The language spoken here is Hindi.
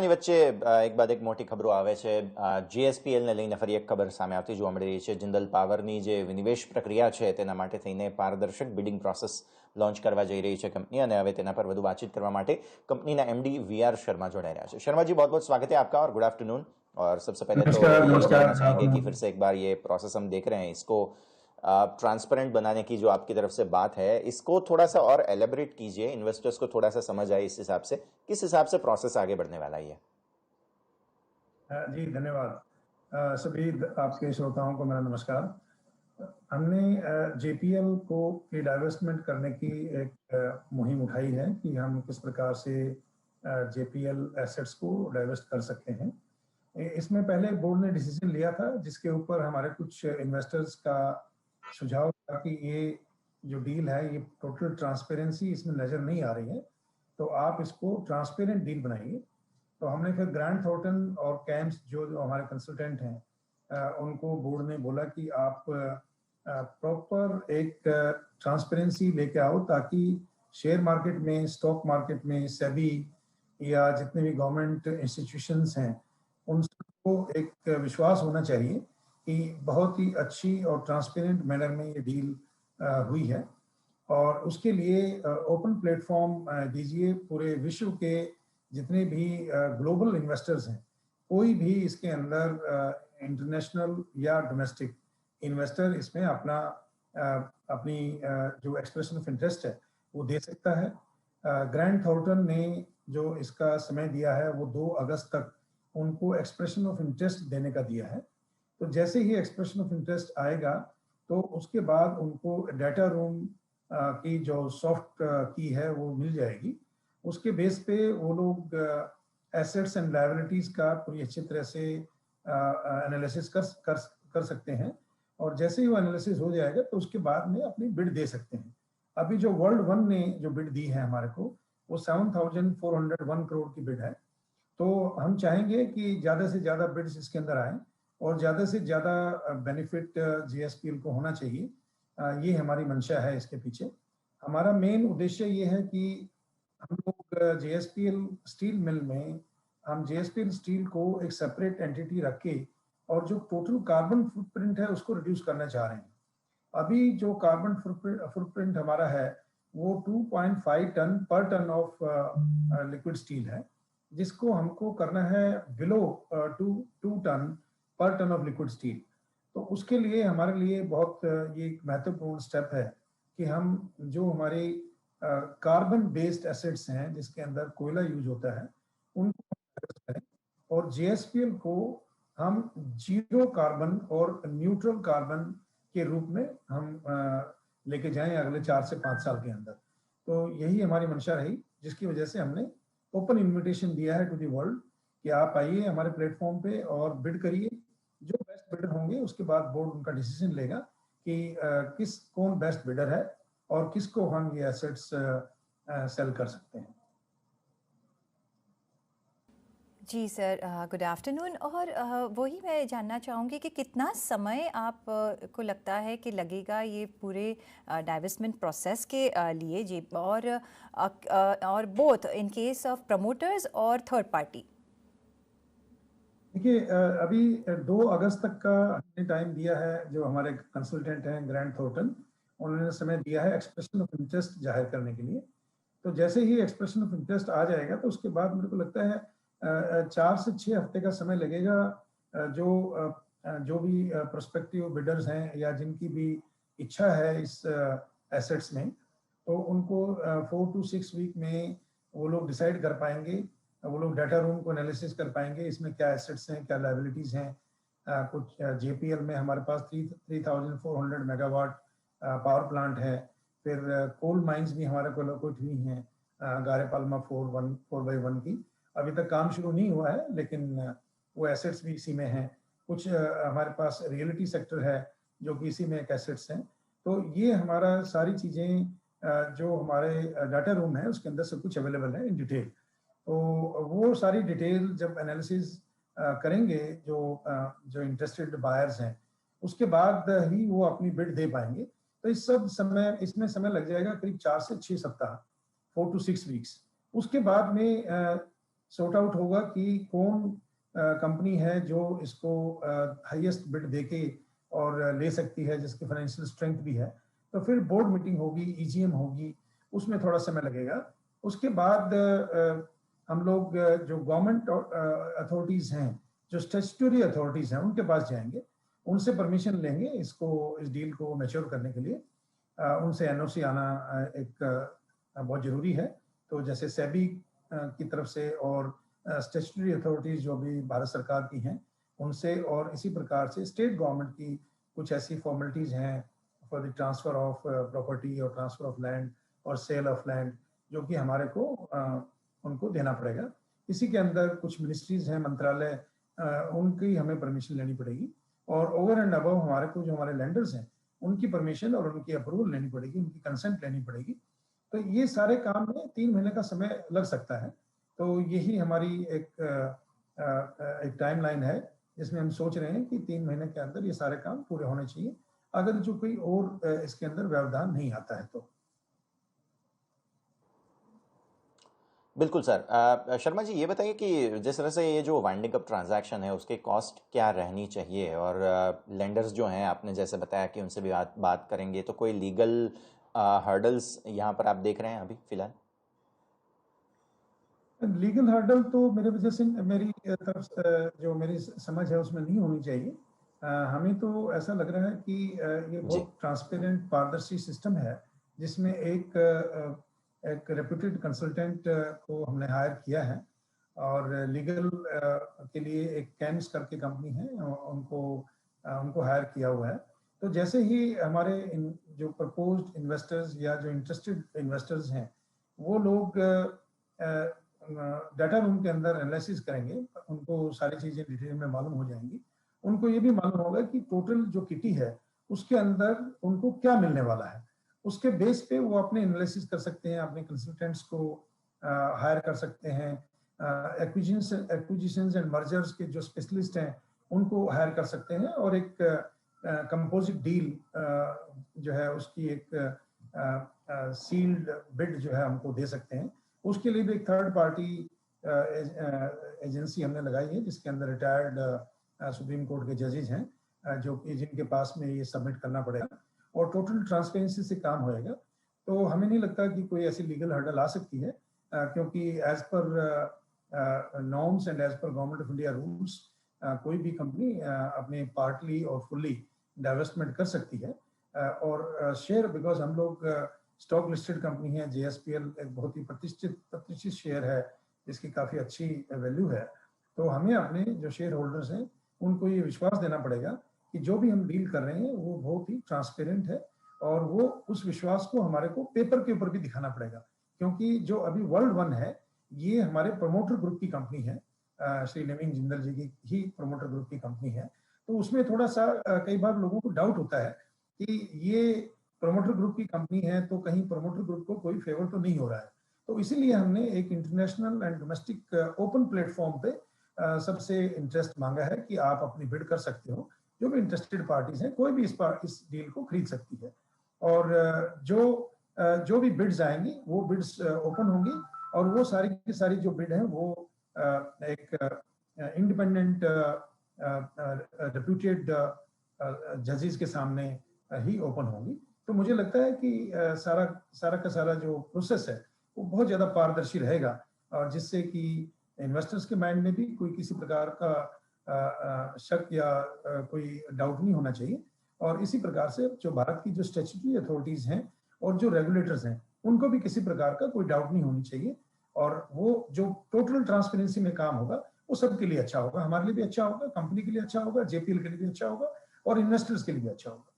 વચ્ચે એક બાદ એક મોટી ખબરો આવે છે. જીએસપીએલને લઈને ફરી એક ખબર સામે આવતી જોવા મળી રહી છે. જિંદલ પાવરની જે વિનિવેશ પ્રક્રિયા છે તેના માટે થઈને પારદર્શક બિડિંગ પ્રોસેસ લોન્ચ કરવા જઈ રહી છે કંપની, અને હવે તેના પર વધુ વાતચીત કરવા માટે કંપनीના एमडी वीआर शर्मा जोड़े रहा है. शर्मा जी, बहुत बहुत स्वागत है आपका और गुड आफ्टरनून. और सबसे पहले तो ये जानना चाहेंगे कि फिर से एक बार ये प्रोसेस हम देख रहे हैं, इसको ट्रांसपेरेंट बनाने की जो आपकी तरफ से बात है, इसको थोड़ा सा और एलेबरेट कीजिए, इन्वेस्टर्स को थोड़ा सा समझ आए इस हिसाब से, किस हिसाब से प्रोसेस आगे बढ़ने वाला है. जी धन्यवाद. सभी आपके श्रोताओं को मेरा नमस्कार. हमने जेपीएल को की डाइवेस्टमेंट करने की एक मुहिम उठाई है कि हम किस प्रकार से जेपीएल एसेट्स को डाइवेस्ट कर सकते हैं. इसमें पहले बोर्ड ने डिसीजन लिया था जिसके ऊपर हमारे कुछ इन्वेस्टर्स का सुझाव था कि ये जो डील है ये टोटल ट्रांसपेरेंसी इसमें नज़र नहीं आ रही है, तो आप इसको ट्रांसपेरेंट डील बनाइए. तो हमने फिर ग्रांट थॉर्टन और कैम्स जो हमारे कंसल्टेंट हैं उनको बोर्ड ने बोला कि आप प्रॉपर एक ट्रांसपेरेंसी लेके आओ ताकि शेयर मार्केट में, स्टॉक मार्केट में सेबी या जितने भी गवर्नमेंट इंस्टीट्यूशंस हैं उन सबको एक विश्वास होना चाहिए कि बहुत ही अच्छी और ट्रांसपेरेंट मैनर में ये डील हुई है. और उसके लिए ओपन प्लेटफॉर्म दीजिए. पूरे विश्व के जितने भी ग्लोबल इन्वेस्टर्स हैं, कोई भी इसके अंदर इंटरनेशनल या डोमेस्टिक इन्वेस्टर इसमें अपनी जो एक्सप्रेशन ऑफ इंटरेस्ट है वो दे सकता है. ग्रांट थॉर्टन ने जो इसका समय दिया है वो 2 अगस्त तक उनको एक्सप्रेशन ऑफ इंटरेस्ट देने का दिया है. तो जैसे ही एक्सप्रेशन ऑफ इंटरेस्ट आएगा तो उसके बाद उनको डाटा रूम की जो सॉफ्ट की है वो मिल जाएगी. उसके बेस पे वो लोग एसेट्स एंड लायबिलिटीज का पूरी अच्छी तरह से एनालिसिस कर सकते हैं. और जैसे ही वो एनालिसिस हो जाएगा तो उसके बाद में अपनी बिड दे सकते हैं. अभी जो वर्ल्ड वन ने जो बिड दी है हमारे को वो 7,401 करोड़ की बिड है. तो हम चाहेंगे कि ज़्यादा से ज़्यादा बिड्स इसके अंदर आए और ज़्यादा से ज़्यादा बेनिफिट जीएसपीएल को होना चाहिए. ये हमारी मंशा है. इसके पीछे हमारा मेन उद्देश्य ये है कि हम लोग जेएसपीएल स्टील मिल में हम जेएसपीएल स्टील को एक सेपरेट एंटिटी रख के और जो टोटल कार्बन फुटप्रिंट है उसको रिड्यूस करना चाह रहे हैं. अभी जो कार्बन फुटप्रिंट हमारा है वो 2.5 टन पर टन ऑफ लिक्विड स्टील है, जिसको हमको करना है बिलो 2 टन पर टन ऑफ लिक्विड स्टील. तो उसके लिए हमारे लिए बहुत ये एक महत्वपूर्ण स्टेप है कि हम जो हमारे कार्बन बेस्ड एसेट्स हैं जिसके अंदर कोयला यूज होता है उनको करें और जेएसपीएल को हम जीरो कार्बन और न्यूट्रल कार्बन के रूप में हम लेके जाएं अगले 4 से 5 साल के अंदर. तो यही हमारी मंशा रही, जिसकी वजह से हमने ओपन इन्विटेशन दिया है टू द वर्ल्ड कि आप आइए हमारे प्लेटफॉर्म पे और बिड करिए. जो बेस्ट बिडर होंगे उसके बाद बोर्ड उनका डिसीजन लेगा कि कौन बेस्ट बिडर है और किसको हम ये एसेट्स सेल कर सकते हैं. जी सर, गुड आफ्टरनून. और वही मैं जानना चाहूँगी कि कितना समय आप को लगता है कि लगेगा ये पूरे डाइवेस्टमेंट प्रोसेस के लिए जी, और both in case of promoters और थर्ड पार्टी. देखिए, अभी 2 अगस्त तक का हमने टाइम दिया है. जो हमारे कंसल्टेंट हैं ग्रांट थॉर्टन, उन्होंने समय दिया है एक्सप्रेशन ऑफ इंटरेस्ट जाहिर करने के लिए. तो जैसे ही एक्सप्रेशन ऑफ इंटरेस्ट आ जाएगा तो उसके बाद मेरे को लगता है 4 से 6 हफ्ते का समय लगेगा. जो भी प्रोस्पेक्टिव बिडर्स हैं या जिनकी भी इच्छा है इस एसेट्स में, तो उनको 4 to 6 वीक में वो लोग डिसाइड कर पाएंगे. वो लोग डाटा रूम को एनालिसिस कर पाएंगे इसमें क्या एसेट्स हैं, क्या लायबिलिटीज़ हैं. कुछ जेपीएल में हमारे पास 3,400 मेगावाट पावर प्लांट है. फिर कोल माइंस भी हमारे को कुछ हुई हैं, गारेपालमा 4/1 की. अभी तक काम शुरू नहीं हुआ है लेकिन वो एसेट्स भी इसी में हैं. कुछ हमारे पास रियलिटी सेक्टर है जो कि इसी में एक एसेट्स हैं. तो ये हमारा सारी चीज़ें जो हमारे डाटा रूम है उसके अंदर सब कुछ अवेलेबल है इन डिटेल. तो वो सारी डिटेल जब एनालिसिस करेंगे जो इंटरेस्टेड बायर्स हैं, उसके बाद ही वो अपनी बिड दे पाएंगे. तो इसमें समय लग जाएगा करीब 4 से 6 सप्ताह, 4 to 6 वीक्स. उसके बाद में सॉर्ट आउट होगा कि कौन कंपनी है जो इसको हाईएस्ट बिड देके और ले सकती है, जिसकी फाइनेंशियल स्ट्रेंथ भी है। तो फिर बोर्ड मीटिंग होगी, ईजीएम होगी, उसमें थोड़ा समय लगेगा। उसके बाद हम लोग जो गवर्नमेंट अथॉरिटीज हैं, जो स्टैट्यूटरी अथॉरिटीज हैं, उनके पास जाएंगे, उनसे परमिशन लेंगे इस डील को मैच्योर करने के लिए। उनसे एनओसी आना बहुत जरूरी है। तो जैसे सेबी की तरफ से और स्टैट्यूटरी अथॉरिटीज जो भी भारत सरकार की हैं उनसे, और इसी प्रकार से स्टेट गवर्नमेंट की कुछ ऐसी फॉर्मेलिटीज हैं for the transfer of property और ट्रांसफर ऑफ लैंड और सेल ऑफ लैंड, जो कि हमारे को उनको देना पड़ेगा। इसी के अंदर कुछ मिनिस्ट्रीज हैं, मंत्रालय, उनकी हमें परमिशन लेनी पड़ेगी, और ओवर एंड अबव हमारे को जो हमारे लैंडर्स हैं उनकी परमिशन और उनकी अप्रूवल लेनी पड़ेगी, उनकी कंसेंट लेनी पड़ेगी। तो ये सारे काम में 3 महीने का समय लग सकता है। तो यही हमारी एक टाइमलाइन है जिसमें हम सोच रहे हैं कि 3 महीने के अंदर ये सारे काम पूरे होने चाहिए, अगर जो कोई और इसके अंदर व्यवधान नहीं आता है तो। बिल्कुल सर। शर्मा जी, ये बताइए कि जिस तरह से ये जो वाइंडिंग अप ट्रांजैक्शन है उसकी कॉस्ट क्या रहनी चाहिए, और लेंडर्स जो हैं, आपने जैसे बताया कि उनसे भी बात करेंगे, तो कोई लीगल हर्डल्स यहाँ पर आप देख रहे हैं अभी फिलहाल? लीगल हर्डल तो मेरे वजह से, मेरी तरफ से जो मेरी समझ है उसमें नहीं होनी चाहिए। हमें तो ऐसा लग रहा है कि ये बहुत ट्रांसपेरेंट, पारदर्शी सिस्टम है, जिसमें एक रेप्यूटेड कंसल्टेंट को हमने हायर किया है, और लीगल के लिए एक कैम्स करके कंपनी है, उनको हायर किया हुआ है। तो जैसे ही हमारे जो प्रपोज्ड इन्वेस्टर्स या जो इंटरेस्टेड इन्वेस्टर्स हैं वो लोग डाटा रूम के अंदर एनालिसिस करेंगे, उनको सारी चीजें डिटेल में मालूम हो जाएंगी। उनको ये भी मालूम होगा कि टोटल जो किटी है उसके अंदर उनको क्या मिलने वाला है। उसके बेस पे वो अपने एनालिसिस कर सकते हैं, अपने कंसल्टेंट्स को हायर कर सकते हैं, एक्विजिशंस एंड मर्जर्स के जो स्पेशलिस्ट हैं उनको हायर कर सकते हैं, और एक कंपोजिट डील जो है उसकी एक सील्ड बिड जो है हमको दे सकते हैं। उसके लिए भी एक थर्ड पार्टी एजेंसी हमने लगाई है, जिसके अंदर रिटायर्ड सुप्रीम कोर्ट के जजेज हैं, जो कि जिनके पास में ये सबमिट करना पड़ेगा, और टोटल ट्रांसपेरेंसी से काम होएगा। तो हमें नहीं लगता कि कोई ऐसी लीगल हर्डल आ सकती है, क्योंकि as per norms and as per government of India rules कोई भी कंपनी अपने पार्टली और फुल्ली डाइवेस्टमेंट कर सकती है। और शेयर, बिकॉज हम लोग स्टॉक लिस्टेड कंपनी है, JSPL एक बहुत ही प्रतिष्ठित शेयर है जिसकी काफ़ी अच्छी वैल्यू है। तो हमें अपने जो शेयर होल्डर्स हैं उनको ये विश्वास देना पड़ेगा कि जो भी हम डील कर रहे हैं वो बहुत ही ट्रांसपेरेंट है, और वो उस विश्वास को हमारे को पेपर के ऊपर भी दिखाना पड़ेगा, क्योंकि जो अभी वर्ल्ड वन है ये हमारे प्रमोटर ग्रुप की कंपनी है, श्री नवीन जिंदल जी की ही प्रमोटर ग्रुप की कंपनी है। तो उसमें थोड़ा सा कई बार लोगों को डाउट होता है कि ये प्रमोटर ग्रुप की कंपनी है तो कहीं प्रमोटर ग्रुप को कोई फेवर तो नहीं हो रहा है। तो इसीलिए हमने एक international and domestic open platform पे सबसे इंटरेस्ट मांगा है कि आप अपनी बिड कर सकते हो। जो भी इंटरेस्टेड पार्टीज हैं कोई भी इस डील को खरीद सकती है, और जो भी बिड्स आएंगी वो बिड्स ओपन होंगी, और वो सारी की सारी जो बिड है वो एक इंडिपेंडेंट रेप्यूटेड जजेस के सामने ही ओपन होंगी। तो मुझे लगता है कि सारा का सारा जो प्रोसेस है वो बहुत ज़्यादा पारदर्शी रहेगा, और जिससे कि इन्वेस्टर्स के माइंड में भी कोई किसी प्रकार का शक या कोई डाउट नहीं होना चाहिए। और इसी प्रकार से जो भारत की जो स्टैट्यूटरी अथॉरिटीज़ हैं और जो रेगुलेटर्स हैं उनको भी किसी प्रकार का कोई डाउट नहीं होनी चाहिए, और वो जो टोटल ट्रांसपेरेंसी में काम होगा वो सबके लिए अच्छा होगा, हमारे लिए भी अच्छा होगा, कंपनी के लिए अच्छा होगा, JPL के लिए भी अच्छा होगा, और इन्वेस्टर्स के लिए भी अच्छा होगा।